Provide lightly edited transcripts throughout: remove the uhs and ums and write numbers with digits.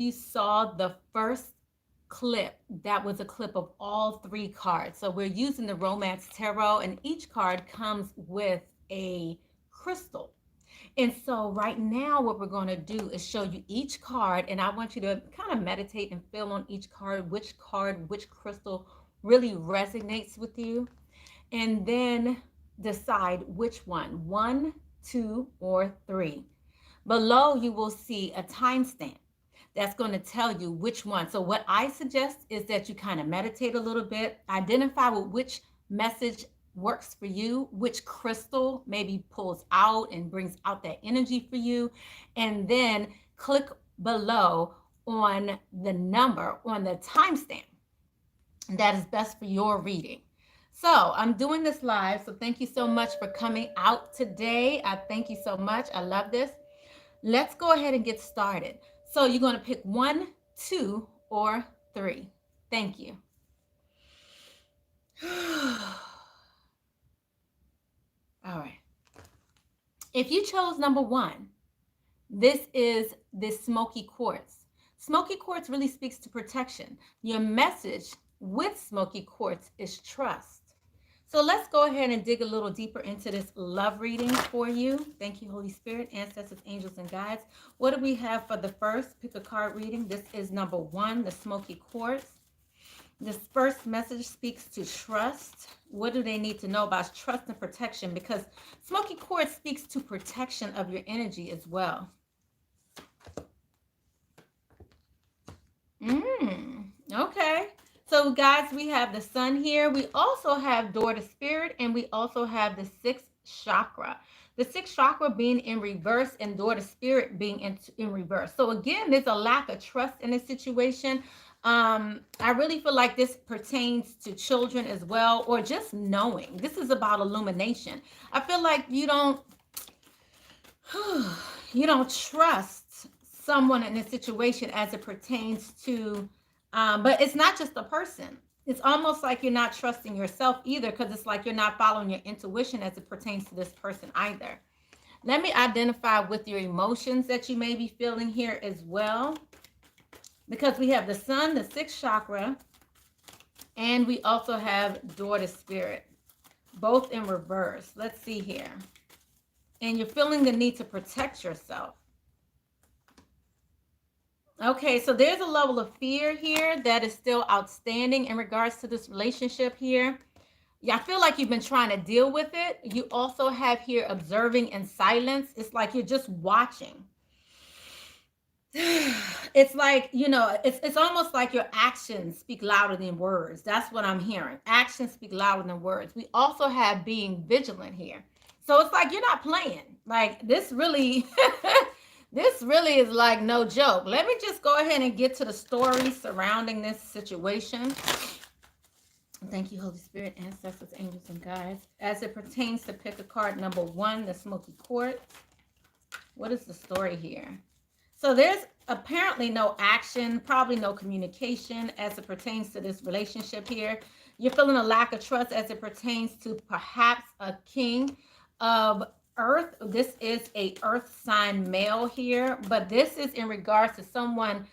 if you saw the first clip, that was a clip of all three cards. So we're using the Romance Tarot, and each card comes with a crystal. And so right now what we're going to do is show you each card, and I want you to kind of meditate and feel on each card, which crystal really resonates with you, and then decide which one, two, or three. Below you will see a timestamp that's going to tell you which one. So what I suggest is that you kind of meditate a little bit, identify with which message works for you, which crystal maybe pulls out and brings out that energy for you, and then click below on the number, on the timestamp that is best for your reading. So I'm doing this live, so thank you so much for coming out today. I thank you so much. I love this. Let's go ahead and get started. So you're going to pick 1, 2, or 3. Thank you. All right. If you chose number 1, this is the Smoky Quartz. Smoky Quartz really speaks to protection. Your message with Smoky Quartz is trust. So let's go ahead and dig a little deeper into this love reading for you. Thank you, Holy Spirit, ancestors, angels, and guides. What do we have for the first pick a card reading? This is number 1, the Smoky Quartz. This first message speaks to trust. What do they need to know about trust and protection? Because Smoky Quartz speaks to protection of your energy as well. Okay. So guys, we have the sun here. We also have door to spirit, and we also have the 6th chakra. The 6th chakra being in reverse and door to spirit being in reverse. So again, there's a lack of trust in this situation. I really feel like this pertains to children as well, or just knowing. This is about illumination. I feel like you don't trust someone in this situation as it pertains to but it's not just a person. It's almost like you're not trusting yourself either, because it's like you're not following your intuition as it pertains to this person either. Let me identify with your emotions that you may be feeling here as well, because we have the sun, the 6th chakra, and we also have door to spirit, both in reverse. Let's see here. And you're feeling the need to protect yourself. Okay, so there's a level of fear here that is still outstanding in regards to this relationship here. Yeah, I feel like you've been trying to deal with it. You also have here observing in silence. It's like you're just watching. It's like, it's almost like your actions speak louder than words. That's what I'm hearing. Actions speak louder than words. We also have being vigilant here. So it's like you're not playing. Like this really... This really is like no joke. Let me just go ahead and get to the story surrounding this situation. Thank you, Holy Spirit, ancestors, angels, and guides. As it pertains to pick a card number 1, the Smoky Quartz. What is the story here? So there's apparently no action, probably no communication as it pertains to this relationship here. You're feeling a lack of trust as it pertains to perhaps a king of Earth. This is a earth sign male here, but this is in regards to someone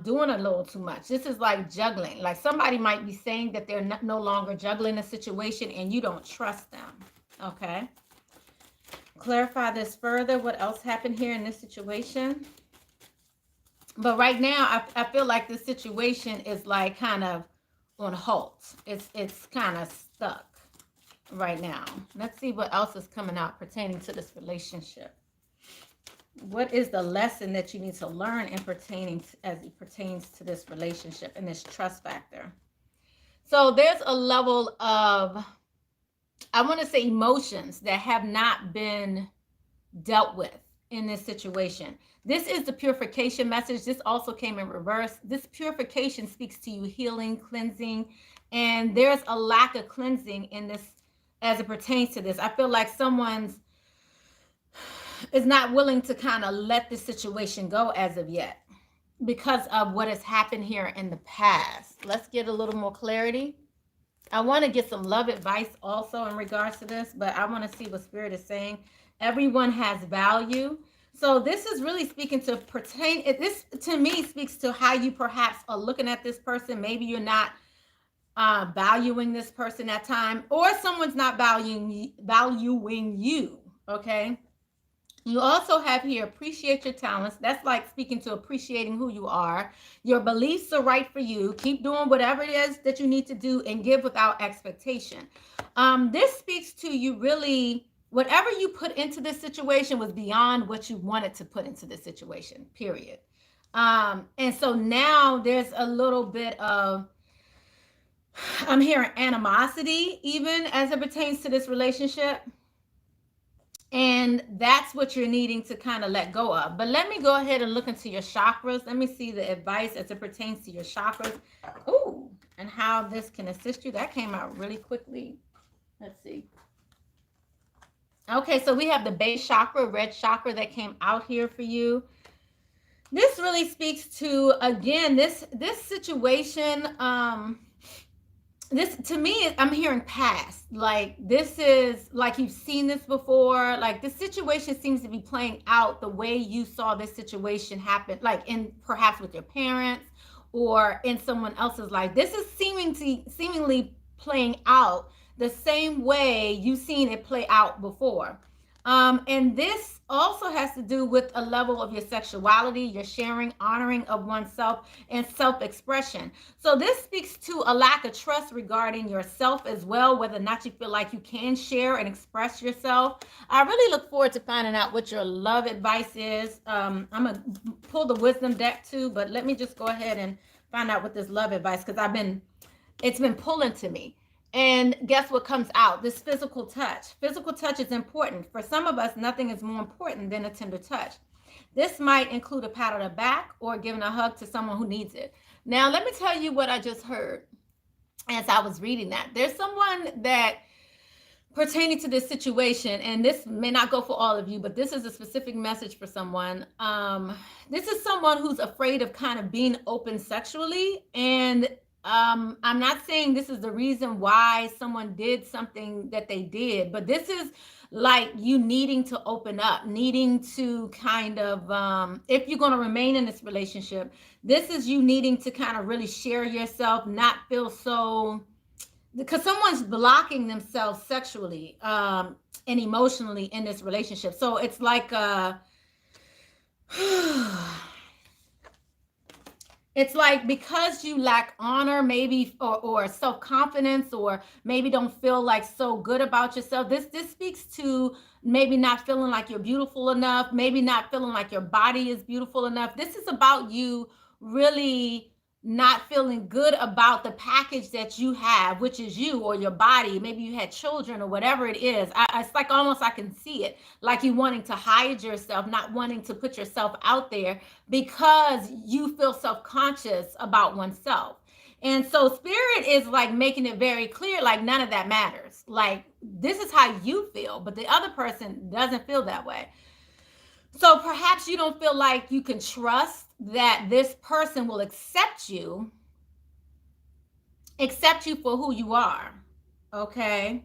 doing a little too much. This is like juggling. Like somebody might be saying that they're no longer juggling a situation and you don't trust them. Okay. Clarify this further. What else happened here in this situation? But right now, I feel like this situation is like kind of on halt. It's kind of stuck right now. Let's see what else is coming out pertaining to this relationship. What is the lesson that you need to learn in as it pertains to this relationship and this trust factor? So there's a level of, I want to say, emotions that have not been dealt with in this situation. This is the purification message. This also came in reverse. This purification speaks to you healing, cleansing, and there's a lack of cleansing in this as it pertains to this. I feel like someone's is not willing to kind of let this situation go as of yet because of what has happened here in the past. Let's get a little more clarity. I want to get some love advice also in regards to this, but I want to see what Spirit is saying. Everyone has value. So this is really speaking to pertain. This to me speaks to how you perhaps are looking at this person. Maybe you're not valuing this person at time, or someone's not valuing you. Okay. You also have here appreciate your talents. That's like speaking to appreciating who you are. Your beliefs are right for you. Keep doing whatever it is that you need to do and give without expectation. This speaks to you really, whatever you put into this situation was beyond what you wanted to put into this situation, period. And so now there's a little bit of, I'm hearing animosity even as it pertains to this relationship. And that's what you're needing to kind of let go of. But let me go ahead and look into your chakras. Let me see the advice as it pertains to your chakras. Ooh, and how this can assist you. That came out really quickly. Let's see. Okay, so we have the base chakra, red chakra that came out here for you. This really speaks to, again, this situation, this to me, I'm hearing past. Like this is like you've seen this before. Like the situation seems to be playing out the way you saw this situation happen, like in perhaps with your parents or in someone else's life. This is seemingly playing out the same way you've seen it play out before. And this also has to do with a level of your sexuality, your sharing, honoring of oneself, and self-expression. So this speaks to a lack of trust regarding yourself as well, whether or not you feel like you can share and express yourself. I really look forward to finding out what your love advice is. I'm going to pull the wisdom deck too, but let me just go ahead and find out what this love advice, because it's been pulling to me. And guess what comes out? This physical touch. Physical touch is important. For some of us, nothing is more important than a tender touch. This might include a pat on the back or giving a hug to someone who needs it. Now, let me tell you what I just heard as I was reading that. There's someone that pertaining to this situation, and this may not go for all of you, but this is a specific message for someone. This is someone who's afraid of kind of being open sexually, and I'm not saying this is the reason why someone did something that they did, but this is like you needing to open up, needing to kind of, if you're going to remain in this relationship, this is you needing to kind of really share yourself, not feel so, because someone's blocking themselves sexually and emotionally in this relationship. So it's like it's like because you lack honor, maybe, or self-confidence, or maybe don't feel like so good about yourself. This speaks to maybe not feeling like you're beautiful enough, maybe not feeling like your body is beautiful enough. This is about you really not feeling good about the package that you have, which is you or your body. Maybe you had children or whatever it is. It's like almost I can see it, like you wanting to hide yourself, not wanting to put yourself out there because you feel self-conscious about oneself. And so spirit is like making it very clear, like none of that matters. Like this is how you feel, but the other person doesn't feel that way. So perhaps you don't feel like you can trust that this person will accept you for who you are. Okay.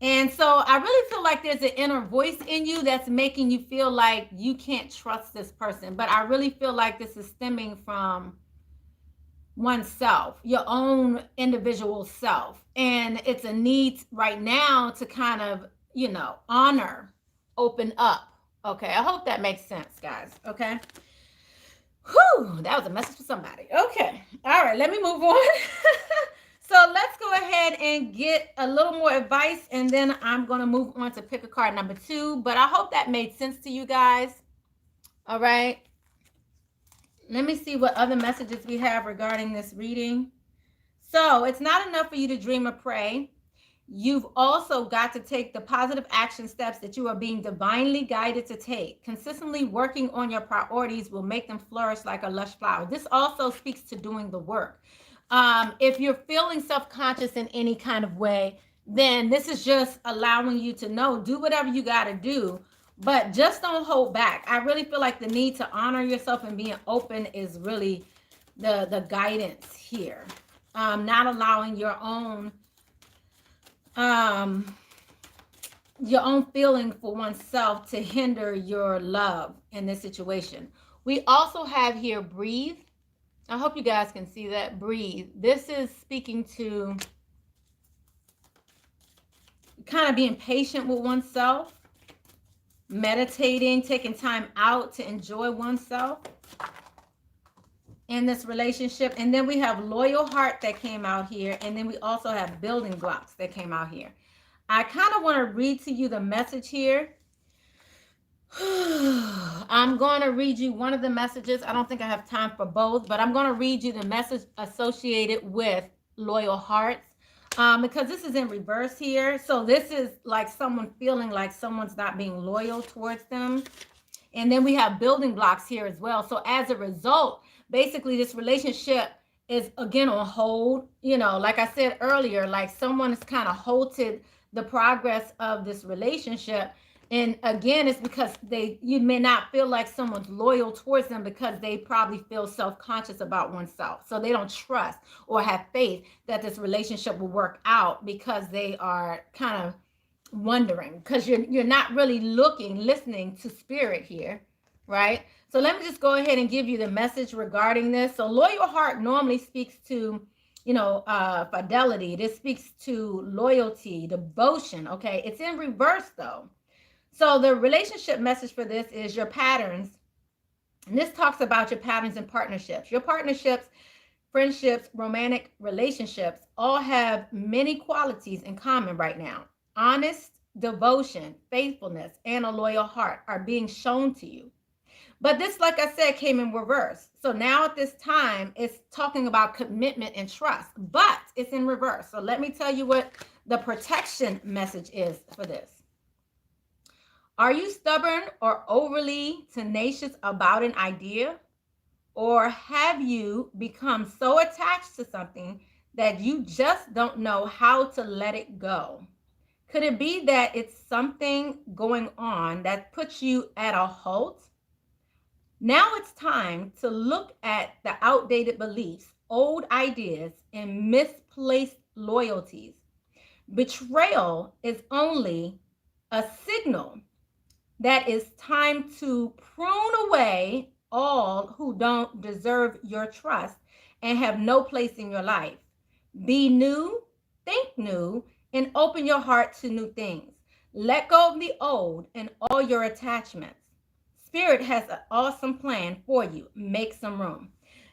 And so I really feel like there's an inner voice in you that's making you feel like you can't trust this person. But I really feel like this is stemming from oneself, your own individual self. And it's a need right now to kind of, honor, open up. Okay, I hope that makes sense, guys. Okay. Whew, that was a message for somebody. Okay. All right, let me move on. So let's go ahead and get a little more advice, and then I'm going to move on to pick a card number 2. But I hope that made sense to you guys. All right. Let me see what other messages we have regarding this reading. So it's not enough for you to dream or pray. You've also got to take the positive action steps that you are being divinely guided to take. Consistently working on your priorities will make them flourish like a lush flower. This also speaks to doing the work. If you're feeling self-conscious in any kind of way, then this is just allowing you to know, do whatever you got to do, but just don't hold back. I really feel like the need to honor yourself and being open is really the guidance here. Not allowing your own your own feeling for oneself to hinder your love in this situation. We also have here breathe. I hope you guys can see that. Breathe. This is speaking to kind of being patient with oneself, meditating, taking time out to enjoy oneself in this relationship. And then we have loyal heart that came out here. And then we also have building blocks that came out here. I kind of want to read to you the message here. I'm going to read you one of the messages. I don't think I have time for both, but I'm going to read you the message associated with loyal hearts, because this is in reverse here. So this is like someone feeling like someone's not being loyal towards them. And then we have building blocks here as well. So as a result, basically this relationship is again on hold. You know, like I said earlier, like someone has kind of halted the progress of this relationship. And again, it's because you may not feel like someone's loyal towards them because they probably feel self-conscious about oneself. So they don't trust or have faith that this relationship will work out because they are kind of wondering, because you're not really listening to spirit here, right? So let me just go ahead and give you the message regarding this. So loyal heart normally speaks to, fidelity. This speaks to loyalty, devotion. Okay, it's in reverse though. So the relationship message for this is your patterns. And this talks about your patterns and partnerships. Your partnerships, friendships, romantic relationships all have many qualities in common right now. Honest, devotion, faithfulness, and a loyal heart are being shown to you. But this, like I said, came in reverse. So now at this time, it's talking about commitment and trust, but it's in reverse. So let me tell you what the protection message is for this. Are you stubborn or overly tenacious about an idea? Or have you become so attached to something that you just don't know how to let it go? Could it be that it's something going on that puts you at a halt? Now it's time to look at the outdated beliefs, old ideas, and misplaced loyalties. Betrayal is only a signal that it's time to prune away all who don't deserve your trust and have no place in your life. Be new, think new, and open your heart to new things. Let go of the old and all your attachments. Spirit has an awesome plan for you. Make some room.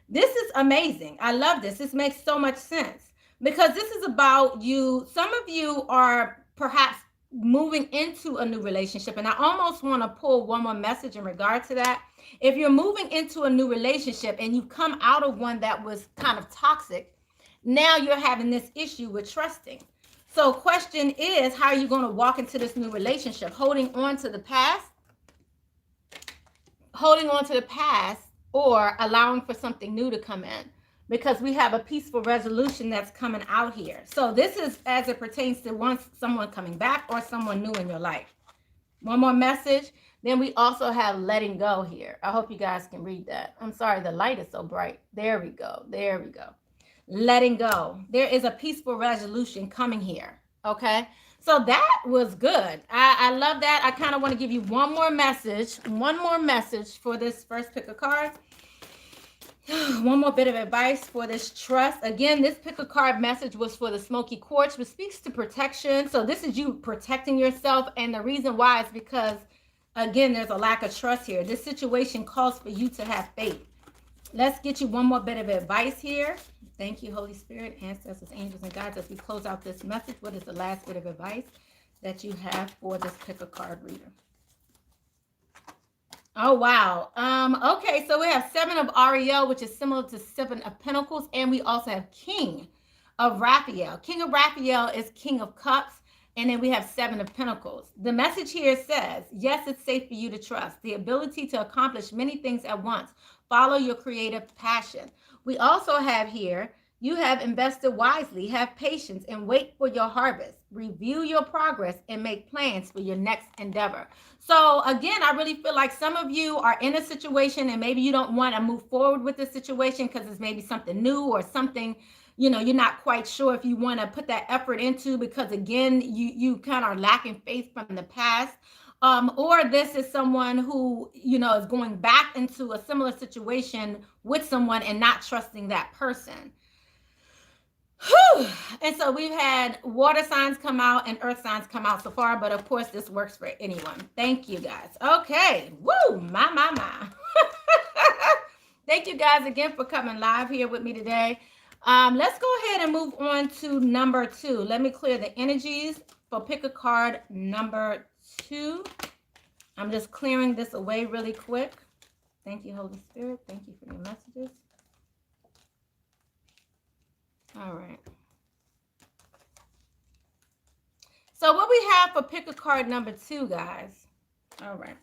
This is amazing. I love this. This makes so much sense because this is about you. Some of you are perhaps moving into a new relationship, and I almost want to pull one more message in regard to that. If you're moving into a new relationship and you come out of one that was kind of toxic, now you're having this issue with trusting. So question is, how are you going to walk into this new relationship? Holding on to the past or allowing for something new to come in, because we have a peaceful resolution that's coming out here. So this is as it pertains to someone coming back or someone new in your life. One more message. Then we also have letting go here. I hope you guys can read that. I'm sorry, the light is so bright. There we go. There we go. Letting go. There is a peaceful resolution coming here. Okay. So that was good. I love that. I kind of want to give you one more message for this first pick a card. One more bit of advice for this trust. Again, this pick a card message was for the Smokey Quartz, which speaks to protection. So this is you protecting yourself. And the reason why is because, again, there's a lack of trust here. This situation calls for you to have faith. Let's get you one more bit of advice here. Thank you, Holy Spirit, ancestors, angels, and guides. As we close out this message, what is the last bit of advice that you have for this pick a card reader? Oh, wow. Okay, so we have 7 of Ariel, which is similar to 7 of Pentacles, and we also have King of Raphael. King of Raphael is King of Cups, and then we have 7 of Pentacles. The message here says, yes, it's safe for you to trust. The ability to accomplish many things at once. Follow your creative passion. We also have here, you have invested wisely, have patience, and wait for your harvest. Review your progress and make plans for your next endeavor. So again, I really feel like some of you are in a situation and maybe you don't want to move forward with the situation because it's maybe something new or something, you know, you're not quite sure if you want to put that effort into, because again, you kind of are lacking faith from the past. Or this is someone who, you know, is going back into a similar situation with someone and not trusting that person. Whew. And so we've had water signs come out and earth signs come out so far, but of course this works for anyone. Thank you guys. Okay. Woo, my. Thank you guys again for coming live here with me today. Let's go ahead and move on to number 2. Let me clear the energies for pick a card number 2. I'm just clearing this away really quick. Thank you, Holy Spirit. Thank you for your messages. All right. So what we have for pick a card number 2, guys. All right.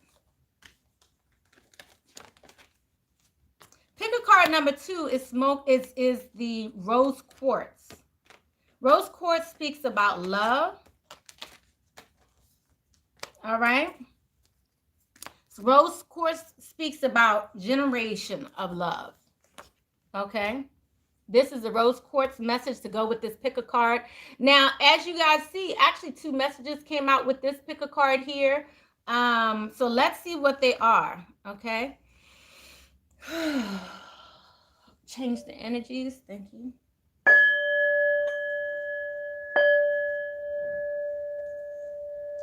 Pick a card number 2 is the rose quartz. Rose quartz speaks about love. All right. So rose quartz speaks about generation of love. Okay. This is a rose quartz message to go with this pick a card. Now, as you guys see, actually 2 messages came out with this pick a card here. So let's see what they are. Okay. Change the energies. Thank you.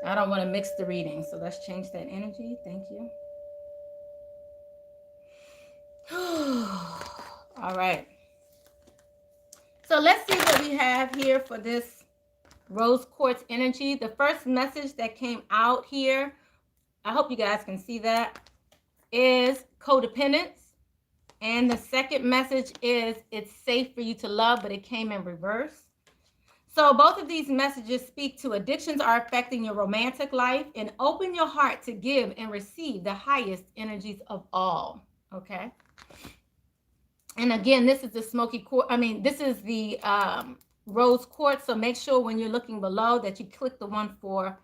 I don't want to mix the reading, so let's change that energy. Thank you. All right. So let's see what we have here for this rose quartz energy. The first message that came out here, I hope you guys can see that, is codependence. And the second message is it's safe for you to love, but it came in reverse. So both of these messages speak to addictions are affecting your romantic life, and open your heart to give and receive the highest energies of all. Okay. And again, this is the smoky quartz. This is the rose quartz. So make sure when you're looking below that you click the one for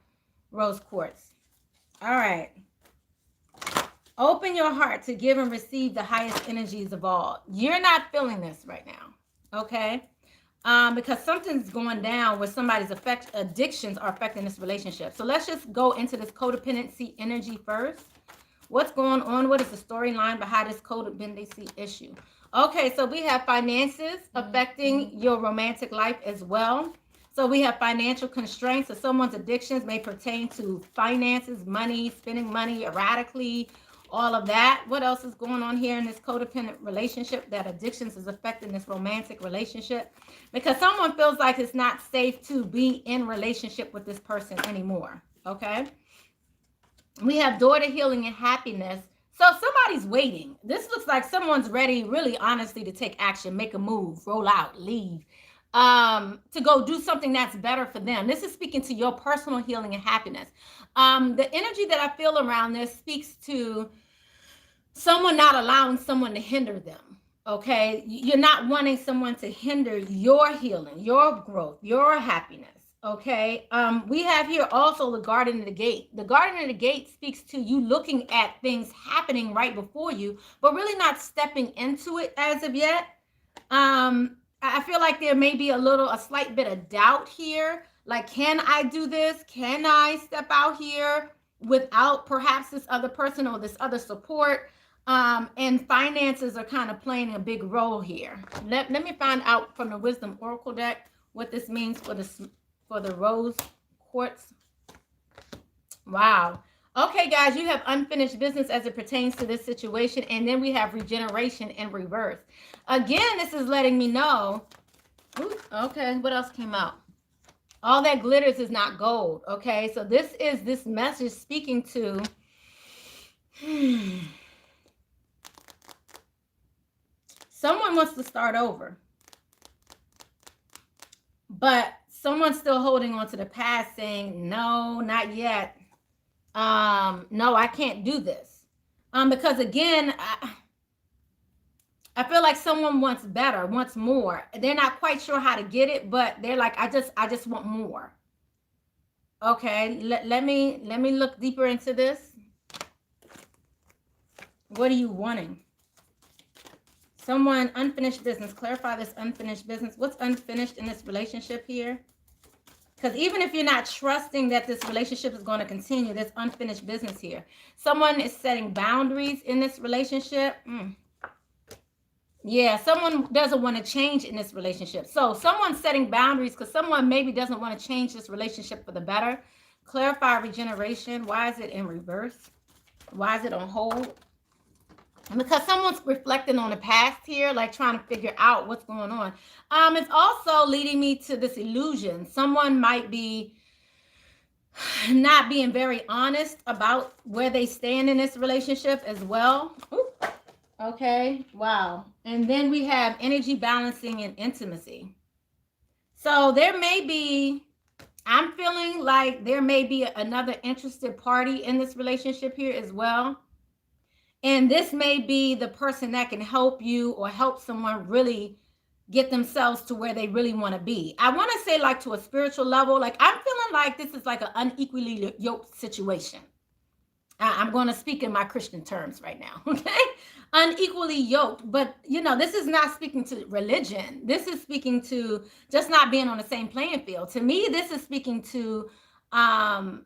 rose quartz. All right. Open your heart to give and receive the highest energies of all. You're not feeling this right now, okay? Because something's going down where somebody's addictions are affecting this relationship. So let's just go into this codependency energy first. What's going on? What is the storyline behind this codependency issue? Okay, so we have finances affecting your romantic life as well. So we have financial constraints. So someone's addictions may pertain to finances, money, spending money erratically, all of that. What else is going on here in this codependent relationship that addictions is affecting this romantic relationship? Because someone feels like it's not safe to be in relationship with this person anymore, okay? We have door to healing and happiness. So somebody's waiting. This looks like someone's ready, really honestly, to take action, make a move, roll out, leave, to go do something that's better for them. This is speaking to your personal healing and happiness. The energy that I feel around this speaks to someone not allowing someone to hinder them. Okay, you're not wanting someone to hinder your healing, your growth, your happiness. Okay, we have here also the Guardian of the Gate. The Guardian of the Gate speaks to you looking at things happening right before you, but really not stepping into it as of yet. I feel like there may be a slight bit of doubt here. Like, can I do this? Can I step out here without perhaps this other person or this other support? And finances are kind of playing a big role here. Let me find out from the Wisdom Oracle deck what this means for the rose quartz. Wow. Okay, guys, you have unfinished business as it pertains to this situation. And then we have regeneration in reverse. Again, this is letting me know. Ooh, okay, what else came out? All that glitters is not gold. Okay, so this is this message speaking to someone wants to start over, but someone's still holding on to the past, saying, no, not yet. No, I can't do this. Because again, I feel like someone wants better, wants more. They're not quite sure how to get it, but they're like, I just want more. Okay, let me look deeper into this. What are you wanting? Someone, unfinished business. Clarify this unfinished business. What's unfinished in this relationship here? Because even if you're not trusting that this relationship is going to continue, there's unfinished business here. Someone is setting boundaries in this relationship. Yeah, someone doesn't want to change in this relationship. So someone's setting boundaries because someone maybe doesn't want to change this relationship for the better. Clarify regeneration. Why is it in reverse? Why is it on hold? Because someone's reflecting on the past here, like trying to figure out what's going on. It's also leading me to this illusion. Someone might be not being very honest about where they stand in this relationship as well. Ooh. Okay, wow. And then we have energy balancing and intimacy. So there may be, I'm feeling like there may be another interested party in this relationship here as well. And this may be the person that can help you or help someone really get themselves to where they really want to be. I want to say like to a spiritual level, like I'm feeling like this is like an unequally yoked situation. I'm going to speak in my Christian terms right now, okay? Unequally yoked, but this is not speaking to religion. This is speaking to just not being on the same playing field. To me, this is speaking to someone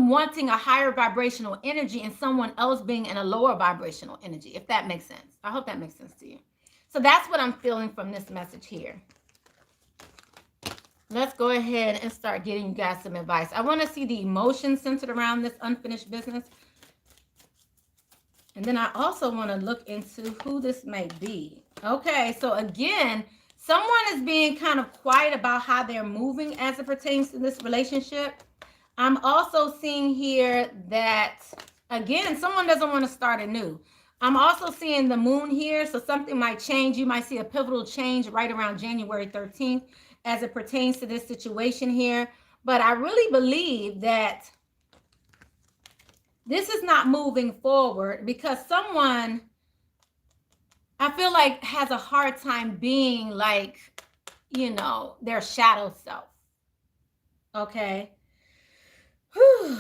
wanting a higher vibrational energy and someone else being in a lower vibrational energy, if that makes sense. I hope that makes sense to you. So that's what I'm feeling from this message here. Let's go ahead and start getting you guys some advice. I want to see the emotions centered around this unfinished business. And then I also want to look into who this may be. Okay, so again, someone is being kind of quiet about how they're moving as it pertains to this relationship. I'm also seeing here that, again, someone doesn't want to start anew. I'm also seeing the moon here, so something might change. You might see a pivotal change right around January 13th as it pertains to this situation here. But I really believe that this is not moving forward because someone, I feel like, has a hard time being like, their shadow self. Okay. Whew.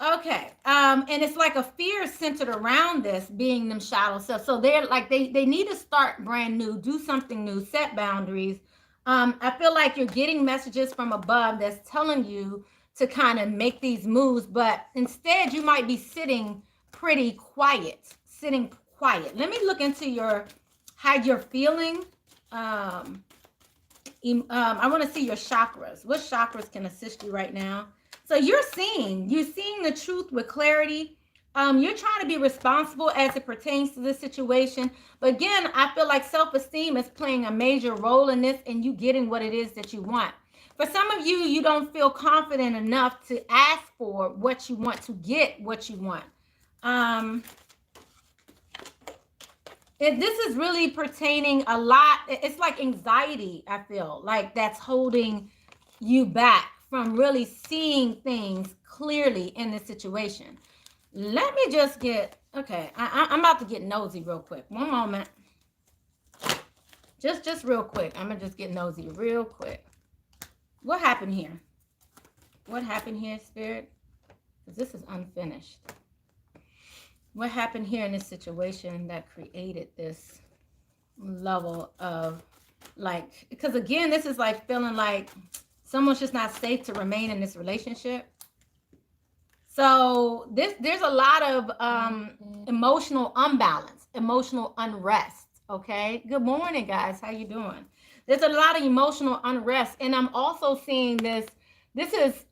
Okay. And it's like a fear centered around this being them shadow self. So they're like, they need to start brand new, do something new, set boundaries. I feel like you're getting messages from above that's telling you to kind of make these moves, but instead you might be sitting pretty quiet, Let me look into how you're feeling. I want to see your chakras. What chakras can assist you right now? So you're seeing the truth with clarity. You're trying to be responsible as it pertains to this situation. But again, I feel like self-esteem is playing a major role in this and you getting what it is that you want. For some of you, you don't feel confident enough to ask for what you want, to get what you want. This is really pertaining a lot. It's like anxiety, I feel like that's holding you back from really seeing things clearly in this situation. Let me just okay, I'm about to get nosy real quick. One moment. Just real quick. I'm going to just get nosy real quick. What happened here? What happened here, Spirit? Because this is unfinished. What happened here in this situation that created this level of like, because again, this is like feeling like someone's just not safe to remain in this relationship. So there's a lot of emotional imbalance, emotional unrest. Okay. Good morning, guys. How you doing? There's a lot of emotional unrest. And I'm also seeing this. This is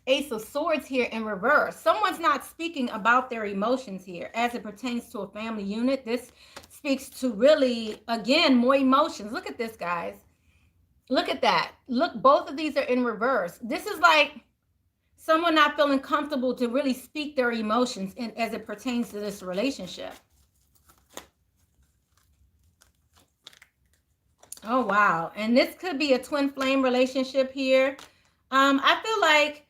Ace of Swords here in reverse. Someone's not speaking about their emotions here as it pertains to a family unit. This speaks to really, again, more emotions. Look at this, guys. Look at that. Look, both of these are in reverse. This is like someone not feeling comfortable to really speak their emotions as it pertains to this relationship. Oh, wow. And this could be a twin flame relationship here. I feel like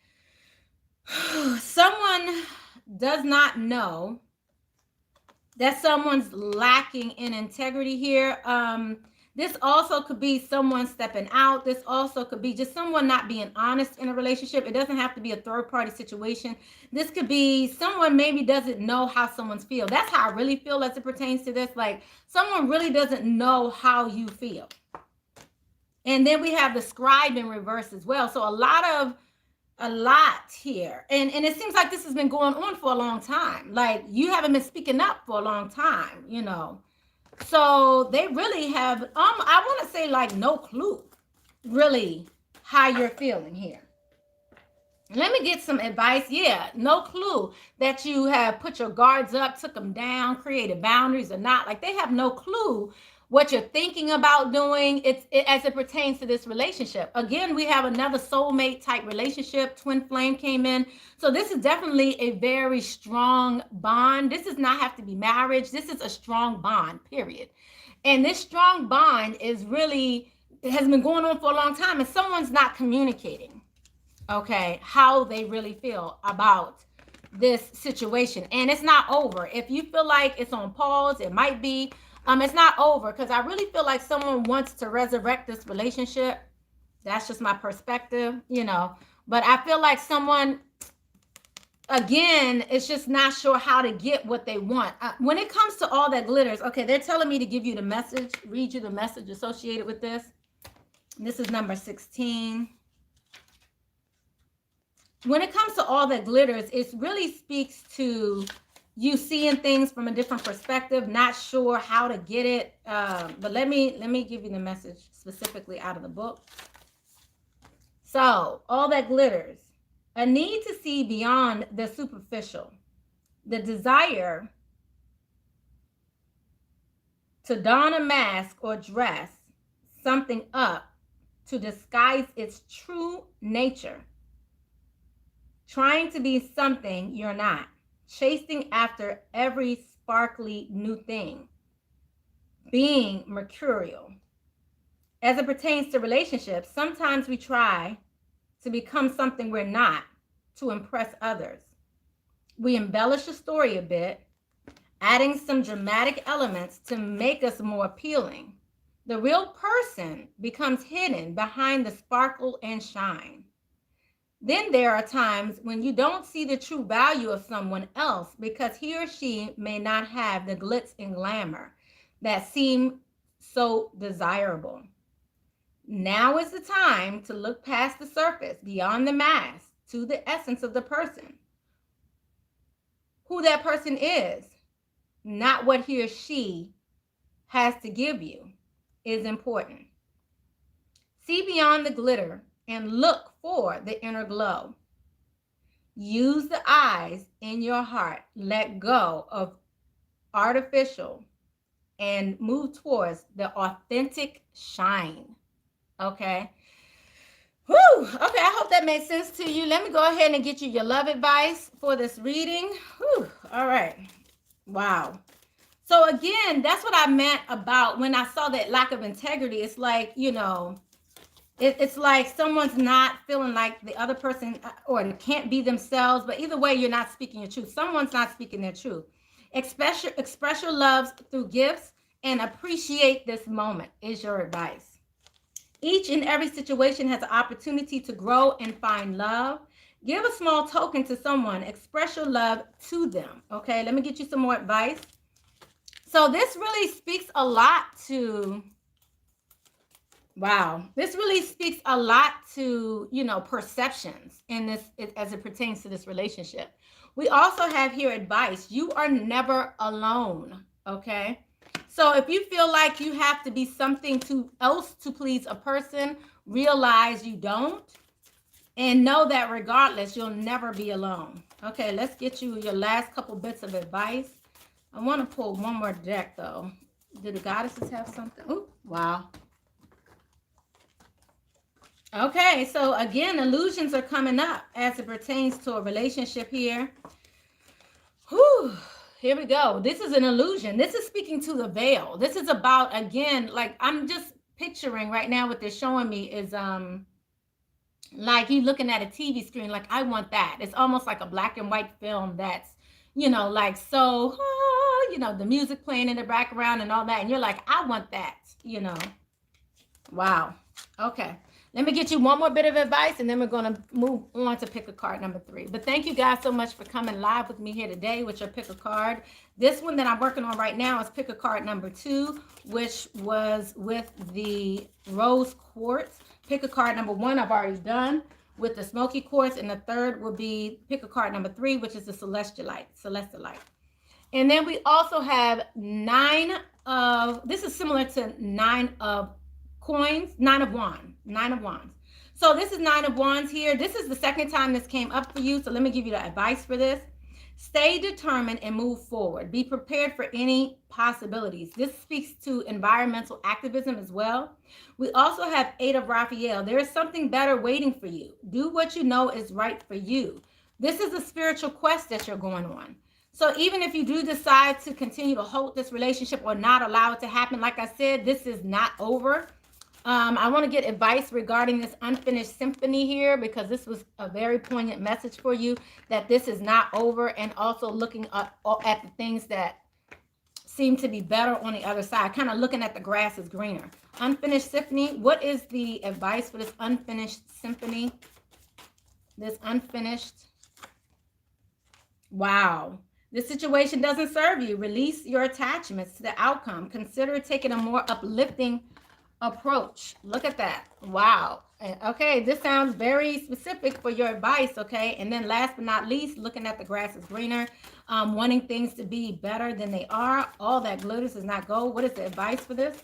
someone does not know that someone's lacking in integrity here. This also could be someone stepping out. This also could be just someone not being honest in a relationship. It doesn't have to be a third party situation. This could be someone maybe doesn't know how someone's feel. That's how I really feel as it pertains to this. Like someone really doesn't know how you feel. And then we have the scribe in reverse as well. So a lot here. And it seems like this has been going on for a long time. Like you haven't been speaking up for a long time, you know. So they really have, I want to say like no clue really how you're feeling here. Let me get some advice. Yeah, no clue that you have put your guards up, took them down, created boundaries or not. Like they have no clue what you're thinking about doing as it pertains to this relationship. Again, we have another soulmate type relationship. Twin flame came in. So this is definitely a very strong bond. This does not have to be marriage. This is a strong bond, period. And this strong bond is really, it has been going on for a long time and someone's not communicating, okay, how they really feel about this situation. And it's not over. If you feel like it's on pause, it might be. It's not over because I really feel like someone wants to resurrect this relationship. That's just my perspective, you know. But I feel like someone, again, is just not sure how to get what they want. When it comes to all that glitters, okay, they're telling me to give you the message, read you the message associated with this. This is number 16. When it comes to all that glitters, it really speaks to you seeing things from a different perspective, not sure how to get it. But let me give you the message specifically out of the book. So, all that glitters, a need to see beyond the superficial, the desire to don a mask or dress something up to disguise its true nature, trying to be something you're not, chasing after every sparkly new thing, being mercurial. As it pertains to relationships, sometimes we try to become something we're not to impress others. We embellish the story a bit, adding some dramatic elements to make us more appealing. The real person becomes hidden behind the sparkle and shine. Then there are times when you don't see the true value of someone else because he or she may not have the glitz and glamour that seem so desirable. Now is the time to look past the surface, beyond the mask, to the essence of the person. Who that person is, not what he or she has to give you, is important. See beyond the glitter and look for the inner glow. Use the eyes in your heart. Let go of artificial and move towards the authentic shine. Okay. Whew. Okay, I hope that made sense to you. Let me go ahead and get you your love advice for this reading. Whew. All right. Wow. So again, that's what I meant about when I saw that lack of integrity. It's like, you know, it's like someone's not feeling like the other person or can't be themselves. But either way, you're not speaking your truth. Someone's not speaking their truth. Express your loves through gifts and appreciate this moment is your advice. Each and every situation has an opportunity to grow and find love. Give a small token to someone. Express your love to them. Okay, let me get you some more advice. So this really speaks a lot to... Wow, this really speaks a lot to, you know, perceptions in this as it pertains to this relationship. We also have here advice. You are never alone, okay? So if you feel like you have to be something else to please a person, realize you don't. And know that regardless, you'll never be alone. Okay, let's get you your last couple bits of advice. I want to pull one more deck, though. Do the goddesses have something? Oh, wow. Okay, so again, illusions are coming up as it pertains to a relationship here. Whew, here we go. This is an illusion. This is speaking to the veil. This is about, again, like I'm just picturing right now what they're showing me is like you looking at a TV screen, like I want that. It's almost like a black and white film that's, you know, like so, you know, the music playing in the background and all that. And you're like, I want that, you know. Wow. Okay. Let me get you one more bit of advice and then we're going to move on to pick a card number 3. But thank you guys so much for coming live with me here today with your pick a card. This one that I'm working on right now is pick a card number 2, which was with the rose quartz. Pick a card number 1 I've already done with the smoky quartz, and the third will be pick a card number 3, which is the celestite. And then we also have 9 of, this is similar to 9 of coins, 9 of wands. So this is 9 of wands here. This is the second time this came up for you. So let me give you the advice for this. Stay determined and move forward. Be prepared for any possibilities. This speaks to environmental activism as well. We also have 8 of Raphael. There is something better waiting for you. Do what you know is right for you. This is a spiritual quest that you're going on. So even if you do decide to continue to hold this relationship or not allow it to happen, like I said, this is not over. I want to get advice regarding this unfinished symphony here, because this was a very poignant message for you, that this is not over, and also looking at the things that seem to be better on the other side, kind of looking at the grass is greener. Unfinished symphony. What is the advice for this unfinished symphony? This unfinished. Wow. This situation doesn't serve you. Release your attachments to the outcome. Consider taking a more uplifting approach. Look at that. Wow. Okay, this sounds very specific for your advice, okay? And then last but not least, looking at the grass is greener, wanting things to be better than they are. All that glitters is not gold. What is the advice for this?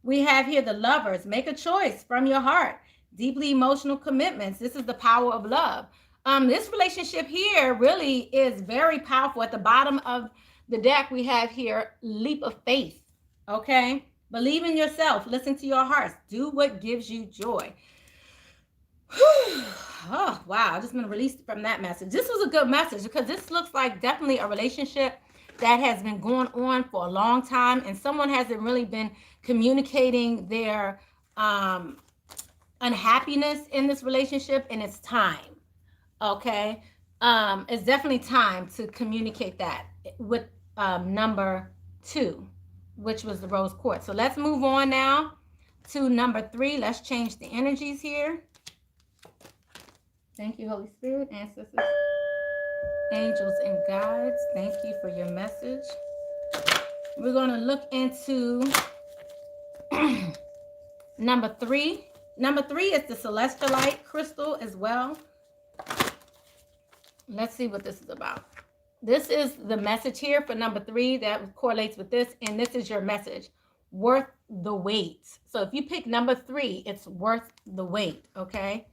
We have here the lovers. Make a choice from your heart. Deeply emotional commitments. This is the power of love. This relationship here really is very powerful. At the bottom of the deck, we have here leap of faith, okay? Believe in yourself. Listen to your hearts. Do what gives you joy. Oh, wow. I just been released from that message. This was a good message, because this looks like definitely a relationship that has been going on for a long time, and someone hasn't really been communicating their unhappiness in this relationship, and it's time. Okay. It's definitely time to communicate that with number 2, which was the rose quartz. So let's move on now to number 3. Let's change the energies here. Thank you, Holy Spirit, ancestors, angels, and guides. Thank you for your message. We're going to look into number 3. Number 3 is the Celestite crystal as well. Let's see what this is about. This is the message here for number 3 that correlates with this, and this is your message. Worth the wait. So if you pick number 3, it's worth the wait, okay?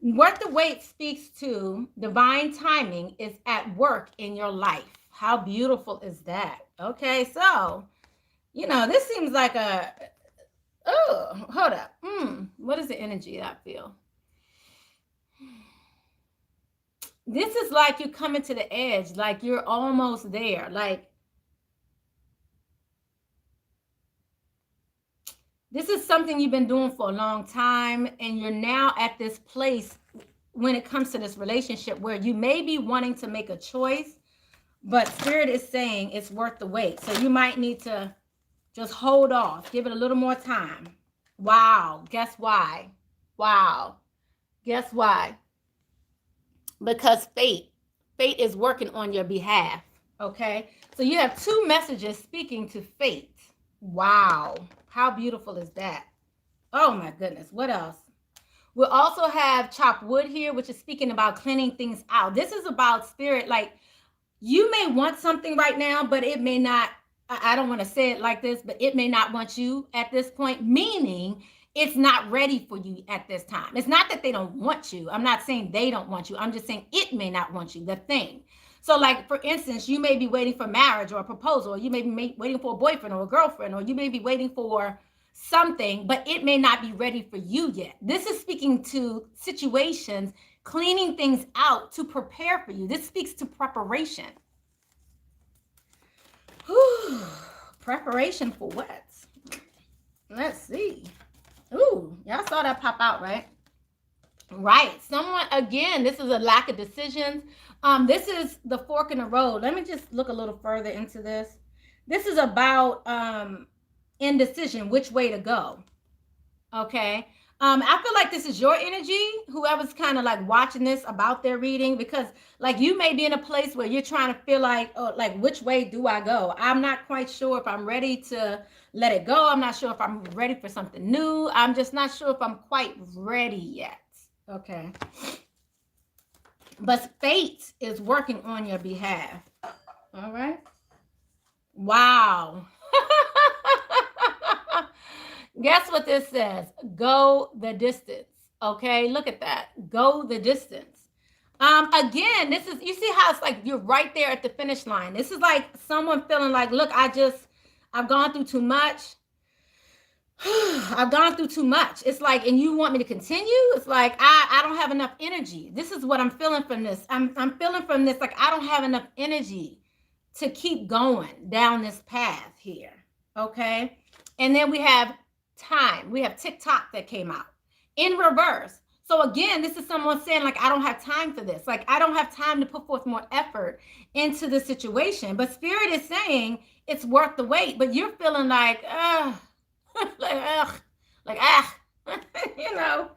Worth the wait speaks to divine timing is at work in your life. How beautiful is that? Okay, so, you know, this seems like a, oh, hold up. What is the energy I feel? This is like you're coming to the edge, like you're almost there. Like, this is something you've been doing for a long time, and you're now at this place when it comes to this relationship where you may be wanting to make a choice, but Spirit is saying it's worth the wait. So you might need to just hold off, give it a little more time. Wow. Guess why? Wow. Guess why? Because fate is working on your behalf, okay? So you have 2 messages speaking to fate. Wow, how beautiful is that? Oh my goodness, what else? We'll also have chopped wood here, which is speaking about cleaning things out. This is about Spirit, like you may want something right now, but it may not, I don't want to say it like this, but it may not want you at this point, meaning it's not ready for you at this time. It's not that they don't want you. I'm not saying they don't want you. I'm just saying it may not want you, the thing. So like, for instance, you may be waiting for marriage or a proposal, or you may be waiting for a boyfriend or a girlfriend, or you may be waiting for something, but it may not be ready for you yet. This is speaking to situations, cleaning things out to prepare for you. This speaks to preparation. Whew. Preparation for what? Let's see. Ooh, y'all saw that pop out, right? Right. Someone, again, this is a lack of decisions. This is the fork in the road. Let me just look a little further into this. This is about indecision, which way to go. Okay. I feel like this is your energy, whoever's kind of like watching this about their reading, because like you may be in a place where you're trying to feel like, oh, like which way do I go? I'm not quite sure if I'm ready to let it go. I'm not sure if I'm ready for something new. I'm just not sure if I'm quite ready yet. Okay. But fate is working on your behalf. All right. Wow. Guess what this says? Go the distance. Okay, look at that. Go the distance. Again, this is, you see how it's like you're right there at the finish line. This is like someone feeling like, look, I've gone through too much. I've gone through too much. It's like, and you want me to continue? It's like, I don't have enough energy. This is what I'm feeling from this. I'm feeling from this, like I don't have enough energy to keep going down this path here. Okay. And then we have time. We have TikTok that came out in reverse. So again, this is someone saying like, I don't have time for this. Like, I don't have time to put forth more effort into the situation. But Spirit is saying it's worth the wait. But you're feeling like, you know.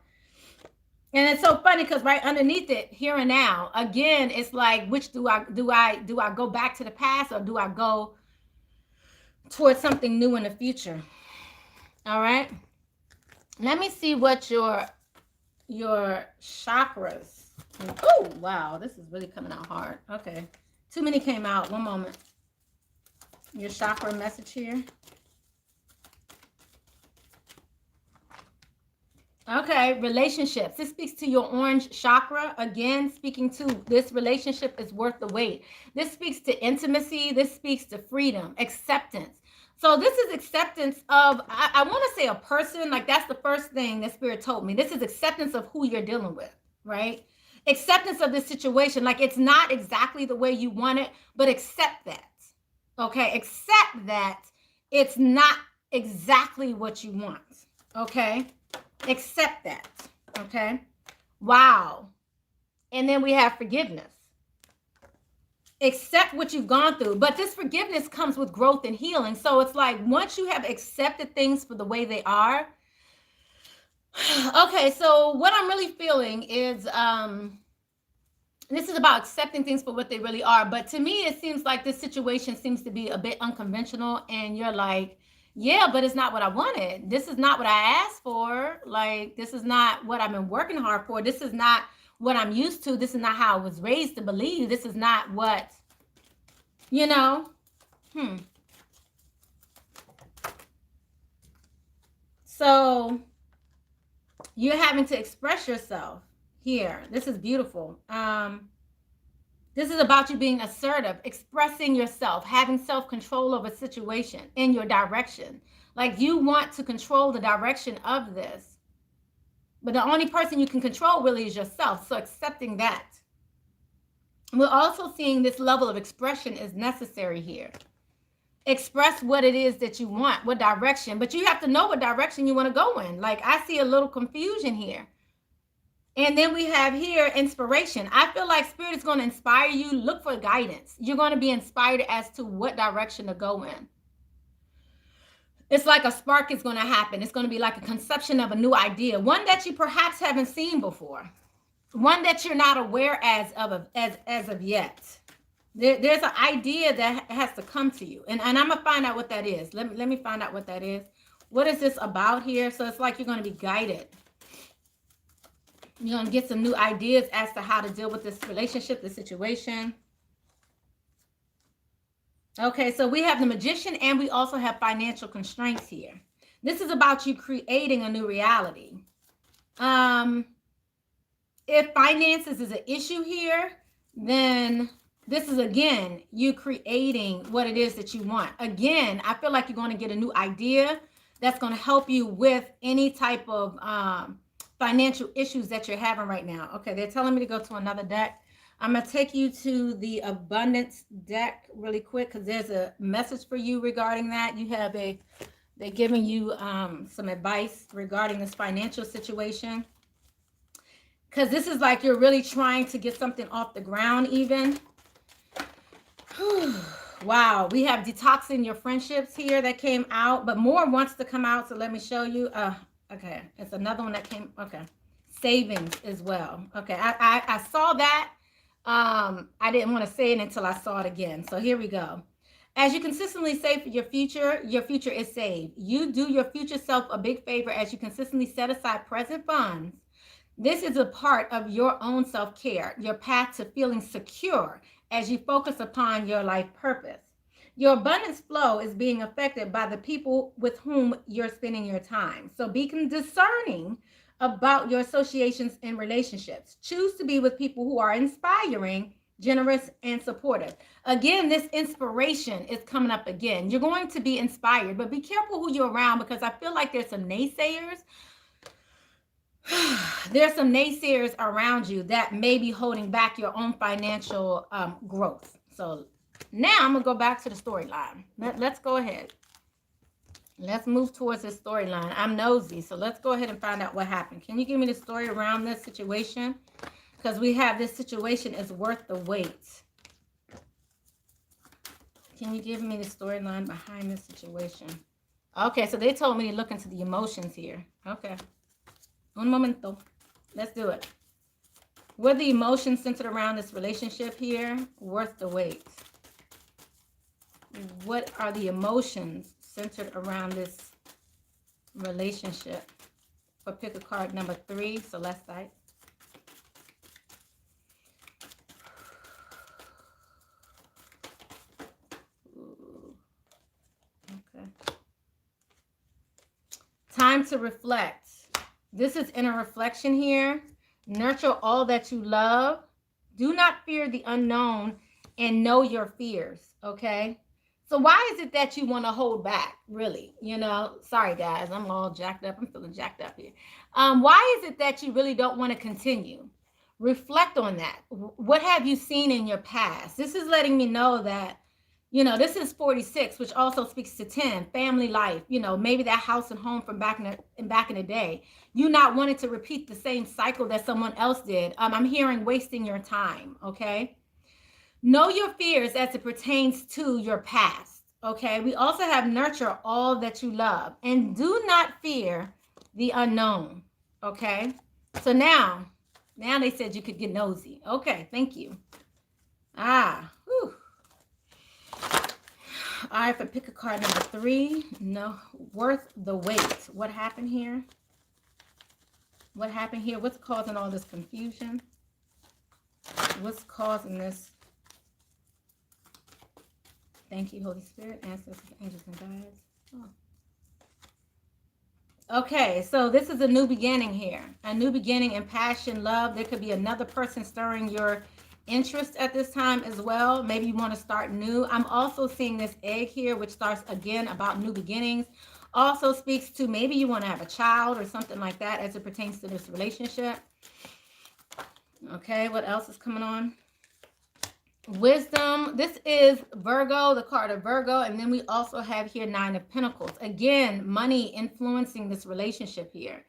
And it's so funny because right underneath it, here and now, again, it's like, which do I go back to the past, or do I go towards something new in the future? All right. Let me see what your chakras. Oh, wow. This is really coming out hard. Okay. Too many came out. One moment. Your chakra message here. Okay, relationships. This speaks to your orange chakra. Again, speaking to this relationship is worth the wait. This speaks to intimacy. This speaks to freedom, acceptance. So this is acceptance of, I want to say a person, like that's the first thing that Spirit told me. This is acceptance of who you're dealing with, right? Acceptance of this situation. Like it's not exactly the way you want it, but accept that. Okay, accept that it's not exactly what you want. Okay, accept that. Okay, wow. And then we have forgiveness. Accept what you've gone through, but this forgiveness comes with growth and healing. So it's like once you have accepted things for the way they are. Okay, so what I'm really feeling is this is about accepting things for what they really are. But to me, it seems like this situation seems to be a bit unconventional, and you're like, yeah, but it's not what I wanted. This is not what I asked for. Like, this is not what I've been working hard for. This is not what I'm used to. This is not how I was raised to believe. This is not what, you know. So you're having to express yourself here. This is beautiful. This is about you being assertive, expressing yourself, having self-control over a situation in your direction. Like you want to control the direction of this. But the only person you can control really is yourself. So accepting that. We're also seeing this level of expression is necessary here. Express what it is that you want, what direction. But you have to know what direction you want to go in. Like I see a little confusion here. And then we have here inspiration. I feel like Spirit is going to inspire you. Look for guidance. You're going to be inspired as to what direction to go in. It's like a spark is going to happen. It's going to be like a conception of a new idea, one that you perhaps haven't seen before, one that you're not aware as of yet. There's an idea that has to come to you, and I'm gonna find out what that is. Let me find out what that is. What is this about here? So it's like you're going to be guided. You're going to get some new ideas as to how to deal with this relationship, this situation. Okay, so we have the Magician, and we also have financial constraints here. This is about you creating a new reality. If finances is an issue here, then this is, again, you creating what it is that you want. Again, I feel like you're going to get a new idea that's going to help you with any type of financial issues that you're having right now. Okay, they're telling me to go to another deck. I'm going to take you to the abundance deck really quick because there's a message for you regarding that. You have they're giving you some advice regarding this financial situation. Because this is like you're really trying to get something off the ground even. Wow, we have detoxing your friendships here that came out, but more wants to come out. So let me show you. Okay, it's another one that came. Okay, savings as well. Okay, I saw that. I didn't want to say it until I saw it again. So here we go. As you consistently save for your future is saved. You do your future self a big favor as you consistently set aside present funds. This is a part of your own self care, your path to feeling secure as you focus upon your life purpose. Your abundance flow is being affected by the people with whom you're spending your time. So be discerning about your associations and relationships. Choose to be with people who are inspiring, generous, and supportive. Again, this inspiration is coming up again. You're going to be inspired, but be careful who you're around because I feel like there's some naysayers. There's some naysayers around you that may be holding back your own financial growth. So now I'm gonna go back to the storyline. Let's go ahead. Let's move towards this storyline. I'm nosy, so let's go ahead and find out what happened. Can you give me the story around this situation? Because we have this situation is worth the wait. Can you give me the storyline behind this situation? Okay, so they told me to look into the emotions here. Okay. Un momento. Let's do it. Were the emotions centered around this relationship here worth the wait? What are the emotions centered around this relationship? For pick a card number 3, Celestite. Okay. Time to reflect. This is inner reflection here. Nurture all that you love. Do not fear the unknown and know your fears, okay? So why is it that you want to hold back, really? You know, sorry, guys. I'm all jacked up. I'm feeling jacked up here. Why is it that you really don't want to continue? Reflect on that. What have you seen in your past? This is letting me know that, you know, this is 46, which also speaks to 10, family life. You know, maybe that house and home from back in the day. You not wanting to repeat the same cycle that someone else did. I'm hearing wasting your time, okay? Know your fears as it pertains to your past, okay? We also have nurture all that you love. And do not fear the unknown, okay? So now they said you could get nosy. Okay, thank you. Whew. All right, for pick a card number 3. No, worth the wait. What happened here? What happened here? What's causing all this confusion? What's causing this? Thank you, Holy Spirit, ancestors, angels, and guides. Oh. Okay, so this is a new beginning here. A new beginning in passion, love. There could be another person stirring your interest at this time as well. Maybe you want to start new. I'm also seeing this egg here, which starts again about new beginnings. Also speaks to maybe you want to have a child or something like that as it pertains to this relationship. Okay, what else is coming on? Wisdom. This is Virgo, the card of Virgo. And then we also have here 9 of Pentacles. Again, money influencing this relationship here.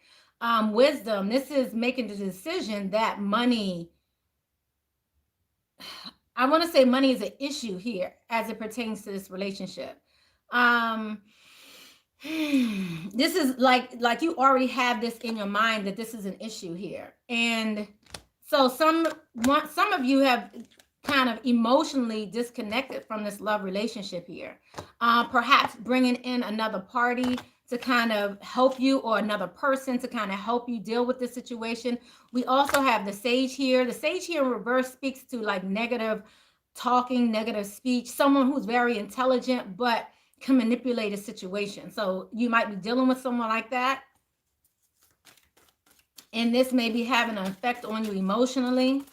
Wisdom. This is making the decision that money, I want to say money is an issue here as it pertains to this relationship. This is like you already have this in your mind that this is an issue here. And so some of you have kind of emotionally disconnected from this love relationship here. Perhaps bringing in another party to kind of help you, or another person to kind of help you deal with this situation. We also have the Sage here. The Sage here in reverse speaks to like negative talking, negative speech, someone who's very intelligent but can manipulate a situation. So you might be dealing with someone like that, and this may be having an effect on you emotionally.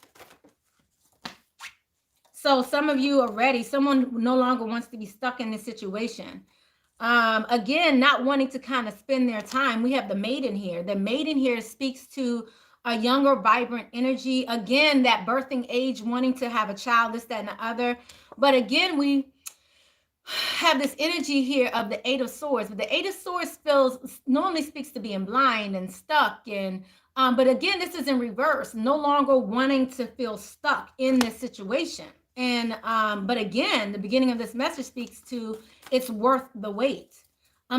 So some of you are ready. Someone no longer wants to be stuck in this situation. Again, not wanting to kind of spend their time. We have the Maiden here. The Maiden here speaks to a younger, vibrant energy. Again, that birthing age, wanting to have a child, this, that, and the other. But again, we have this energy here of the 8 of Swords. But the 8 of Swords normally speaks to being blind and stuck. And but again, this is in reverse. No longer wanting to feel stuck in this situation. And but again, the beginning of this message speaks to it's worth the wait.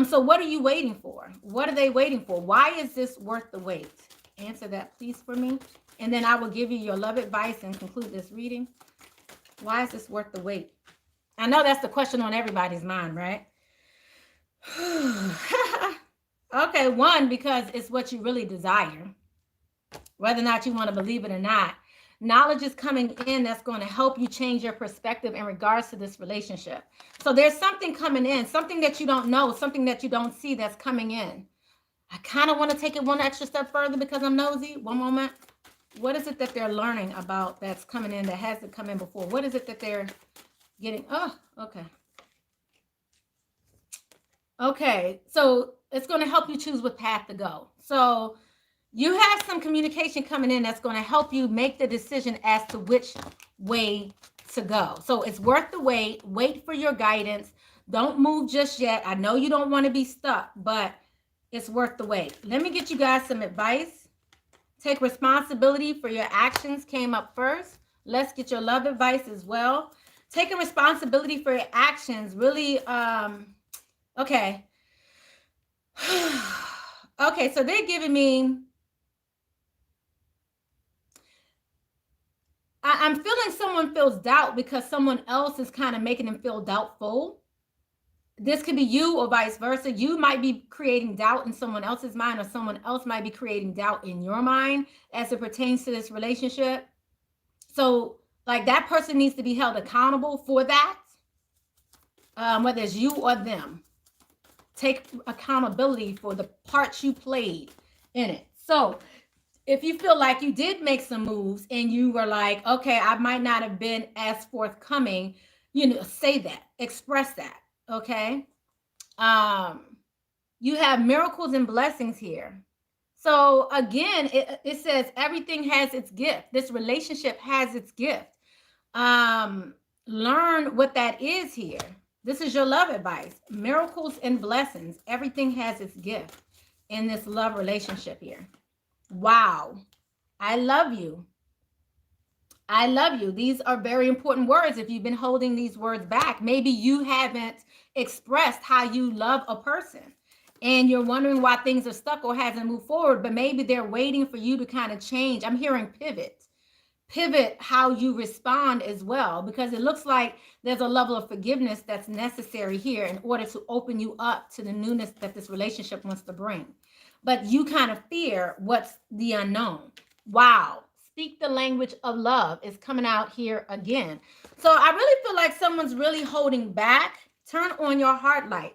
So what are you waiting for? What are they waiting for? Why is this worth the wait? Answer that, please, for me. And then I will give you your love advice and conclude this reading. Why is this worth the wait? I know that's the question on everybody's mind, right? Okay, one, because it's what you really desire, whether or not you want to believe it or not. Knowledge is coming in that's going to help you change your perspective in regards to this relationship. So there's something coming in, something that you don't know, something that you don't see that's coming in. I kind of want to take it one extra step further because I'm nosy. One moment. What is it that they're learning about that's coming in that hasn't come in before? What is it that they're getting? Oh, okay. Okay, so it's going to help you choose what path to go. So you have some communication coming in that's going to help you make the decision as to which way to go. So it's worth the wait. Wait for your guidance. Don't move just yet. I know you don't want to be stuck, but it's worth the wait. Let me get you guys some advice. Take responsibility for your actions came up first. Let's get your love advice as well. Taking responsibility for your actions really, okay. Okay, so they're giving me, I'm feeling someone feels doubt because someone else is kind of making them feel doubtful. This could be you or vice versa. You might be creating doubt in someone else's mind, or someone else might be creating doubt in your mind as it pertains to this relationship. So like that person needs to be held accountable for that, whether it's you or them. Take accountability for the parts you played in it. So if you feel like you did make some moves and you were like, okay, I might not have been as forthcoming, say that, express that. Okay. You have miracles and blessings here. So again, it says everything has its gift. This relationship has its gift. Learn what that is here. This is your love advice. Miracles and blessings. Everything has its gift in this love relationship here. Wow. I love you. I love you. These are very important words. If you've been holding these words back, maybe you haven't expressed how you love a person and you're wondering why things are stuck or hasn't moved forward, but maybe they're waiting for you to kind of change. I'm hearing pivot how you respond as well, because it looks like there's a level of forgiveness that's necessary here in order to open you up to the newness that this relationship wants to bring. But you kind of fear what's the unknown. Wow. Speak the language of love is coming out here again. So I really feel like someone's really holding back. Turn on your heart light.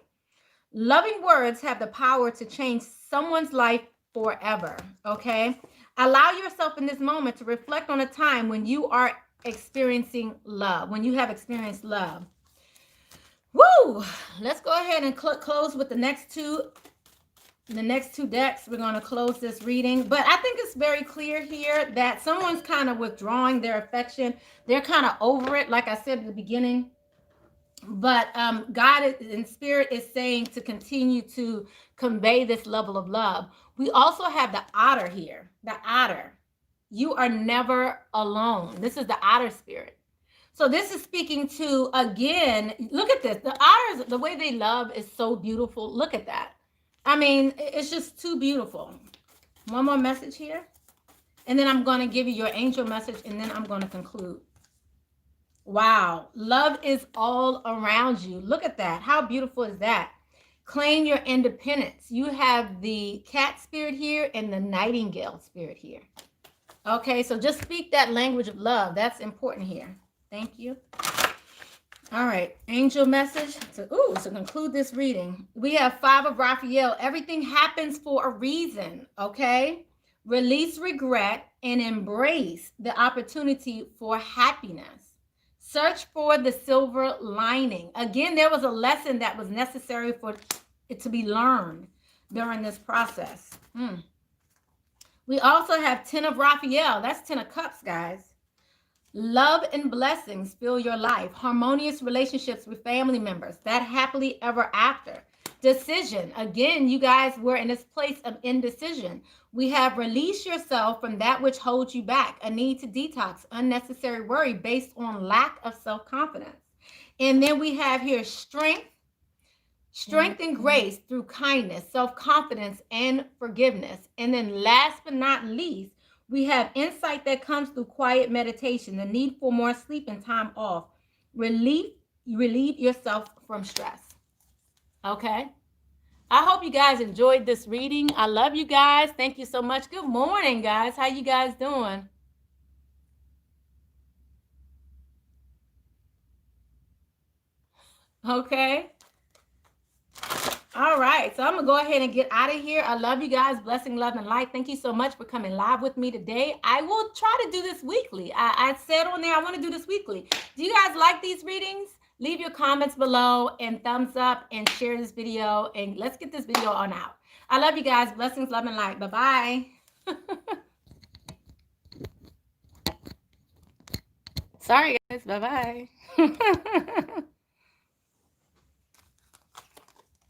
Loving words have the power to change someone's life forever. Okay. Allow yourself in this moment to reflect on a time when you are experiencing love, when you have experienced love. Woo! Let's go ahead and close with the next two decks. We're going to close this reading, but I think it's very clear here that someone's kind of withdrawing their affection. They're kind of over it, like I said at the beginning. But God in spirit is saying to continue to convey this level of love. We also have the otter here. The otter. You are never alone. This is the otter spirit. So this is speaking to, again, look at this. The otters, the way they love is so beautiful. Look at that. I mean, it's just too beautiful. One more message here. And then I'm going to give you your angel message, and then I'm going to conclude. Wow. Love is all around you. Look at that. How beautiful is that? Claim your independence. You have the cat spirit here and the nightingale spirit here. Okay, so just speak that language of love. That's important here. Thank you. All right, angel message. To conclude this reading, we have 5 of Raphael. Everything happens for a reason, okay? Release regret and embrace the opportunity for happiness. Search for the silver lining. Again, there was a lesson that was necessary for it to be learned during this process. We also have 10 of Raphael. That's 10 of Cups, guys. Love and blessings fill your life. Harmonious relationships with family members. That happily ever after. Decision. Again, you guys were in this place of indecision. We have release yourself from that which holds you back. A need to detox. Unnecessary worry based on lack of self-confidence. And then we have here strength. Strength and grace through kindness, self-confidence, and forgiveness. And then last but not least, we have insight that comes through quiet meditation, the need for more sleep and time off. Relieve yourself from stress. Okay? I hope you guys enjoyed this reading. I love you guys. Thank you so much. Good morning, guys. How you guys doing? Okay. All right, so I'm gonna go ahead and get out of here. I love you guys. Blessing, love, and light. Thank you so much for coming live with me today. I will try to do this weekly. I said on there I want to do this weekly. Do you guys like these readings? Leave your comments below and thumbs up and share this video, and let's get this video on out. I love you guys. Blessings, love, and light. Bye-bye. Sorry, guys. Bye-bye.